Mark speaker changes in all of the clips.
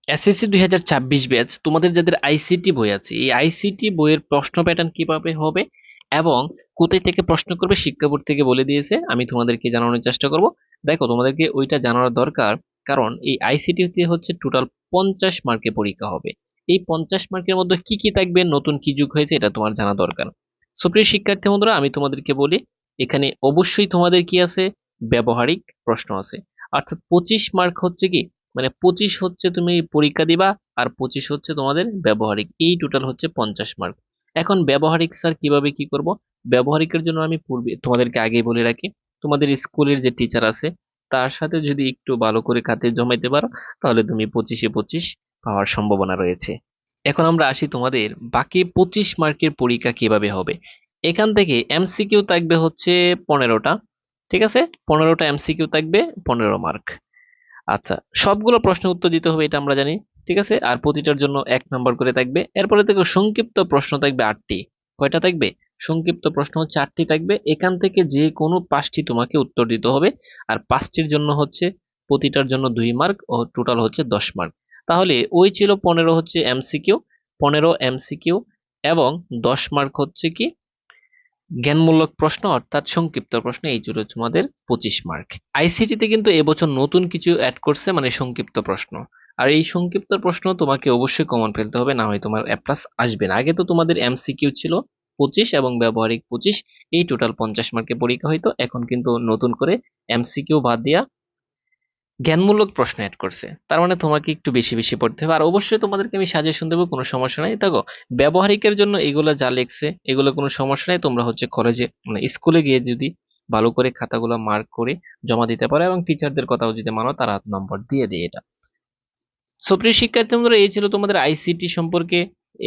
Speaker 1: SSC 2026 batch তোমাদের যাদের ICT বই আছে এই আইসিটি বইয়ের প্রশ্ন প্যাটার্ন কিভাবে হবে এবং কোথায় থেকে প্রশ্ন করবে শিক্ষা বোর্ড থেকে বলে দিয়েছে, আমি তোমাদেরকে জানানোর চেষ্টা করব। দেখো তোমাদেরকে ওইটা জানার দরকার, কারণ এই আইসিটি হচ্ছে টোটাল 50 মার্কের পরীক্ষা হবে। এই 50 মার্কের মধ্যে কি কি থাকবে, নতুন কি যুগ হয়েছে, এটা তোমার জানা দরকার। সুপ্রিয় শিক্ষার্থী বন্ধুরা, আমি তোমাদেরকে বলি এখানে অবশ্যই তোমাদের কি আছে, ব্যবহারিক প্রশ্ন আছে। অর্থাৎ 25 মার্ক হচ্ছে কি, মানে 25 হচ্ছে তুমি পরীক্ষা দিবা, আর 25 হচ্ছে তোমাদের ব্যবহারিক, এই টোটাল হচ্ছে 50 মার্ক। এখন ব্যবহারিক স্যার কিভাবে কি করব, ব্যবহারিকের জন্য আমি পূর্বে তোমাদেরকে আগেই বলে রাখি, তোমাদের স্কুলের যে টিচার আছে তার সাথে যদি একটু ভালো করে খাতে জমাইতে পারো, তাহলে তুমি 25-এ 25 পাওয়ার সম্ভাবনা রয়েছে। এখন আমরা আসি তোমাদের বাকি 25 মার্কের পরীক্ষা কিভাবে হবে। এখান থেকে এমসিকিউ থাকবে হচ্ছে 15টা। ঠিক আছে, 15টা এমসিকিউ থাকবে, 15 মার্ক। আচ্ছা, সবগুলো প্রশ্নের উত্তর দিতে হবে এটা আমরা জানি। ঠিক আছে, আর প্রতিটার জন্য 1 নাম্বার করে থাকবে। এরপরে থেকে সংক্ষিপ্ত প্রশ্ন থাকবে 8টি। কয়টা থাকবে, সংক্ষিপ্ত প্রশ্ন হচ্ছে 8টি থাকবে। এখান থেকে যে কোনো 5টি তোমাকে উত্তর দিতে হবে, আর 5টির জন্য হচ্ছে প্রতিটার জন্য 2 মার্ক, ও টোটাল হচ্ছে 10 মার্ক। তাহলে ওই ছিল 15 হচ্ছে এমসিকিউ, 15 এমসিকিউ, এবং 10 মার্ক হচ্ছে কি জ্ঞানমূলক প্রশ্ন অর্থাৎ সংক্ষিপ্ত প্রশ্ন, এই ছিল তোমাদের 25 মার্ক। আইসিটিতে কিন্তু এবছর নতুন কিছু অ্যাড করছে, মানে সংক্ষিপ্ত প্রশ্ন। আর এই সংক্ষিপ্ত প্রশ্ন তোমাকে অবশ্যই কমন ফেলতে হবে, না হয় তোমার এ প্লাস আসবে না। আগে তো তোমাদের এমসিকিউ ছিল 25 এবং ব্যবহারিক 25, এই টোটাল 50 মার্কের পরীক্ষা হইতো। এখন কিন্তু নতুন করে এমসিকিউ বাদ দিয়া জ্ঞানমূলক প্রশ্ন অ্যাড করছে, তার মানে তোমাকে একটু বেশি বেশি পড়তে হবে। আর অবশ্যই তোমাদেরকে আমি সাজেশন দেবো, কোনো সমস্যা নাই। দেখো, ব্যবহারিকের জন্য এগুলো যা লিখছে এগুলো কোনো সমস্যা নাই, তোমরা হচ্ছে কলেজে মানে স্কুলে গিয়ে যদি ভালো করে খাতাগুলো মার্ক করে জমা দিতে পারো, এবং টিচারদের কথাও যদি মানো, তারা নম্বর দিয়ে দিয়ে এটা। সুপ্রিয় শিক্ষার্থী বন্ধুরা, এই ছিল তোমাদের আইসিটি সম্পর্কে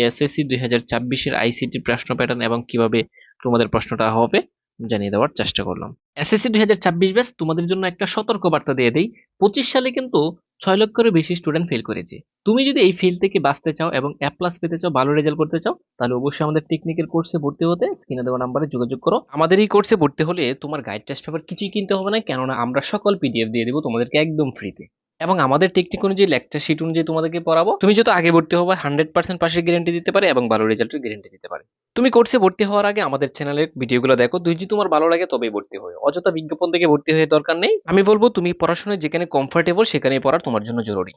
Speaker 1: এসএসসি 2026-এর আইসিটি প্রশ্ন প্যাটার্ন এবং কিভাবে তোমাদের প্রশ্নটা হবে জানিয়ে দেওয়ার চেষ্টা করলাম। এসএসসি 2026 ব্যাচ তোমাদের জন্য একটা সতর্ক বার্তা দিয়ে দেই, 25 সালে কিন্তু 6 লক্ষেরও বেশি স্টুডেন্ট ফেল করেছে। তুমি যদি এই ফেল থেকে বাঁচতে চাও এবং এ প্লাস পেতে চাও, ভালো রেজাল্ট করতে চাও, তাহলে অবশ্যই আমাদের টেকনিক্যাল কোর্সে ভর্তি হতে স্ক্রিনে দেওয়া নাম্বারে যোগাযোগ করো। আমাদের এই কোর্সে ভর্তি হলে তোমার গাইড টেস্ট পেপার কিছুই কিনতে হবে না, কেননা আমরা সকল পিডিএফ দিয়ে দেবো তোমাদেরকে একদম ফ্রিতে। এবং আমাদের টেকনিক অনুযায়ী লেকচার শিট অনুযায়ী তোমাদেরকে পড়াবো। তুমি যত আগে ভর্তি হবে 100% পাশের গ্যারান্টি দিতে পারে এবং ভালো রেজাল্টের গ্যারান্টি দিতে পারে। তুমি কোর্সে ভর্তি হওয়ার আগে আমাদের চ্যানেলের ভিডিওগুলো দেখো, যদি তোমার ভালো লাগে তবেই ভর্তি হয়, অযথা বিজ্ঞাপন থেকে ভর্তি হয়ে দরকার নেই। আমি বলবো তুমি পড়াশোনায় যেখানে কমফোর্টেবল সেখানেই পড়া তোমার জন্য জরুরি।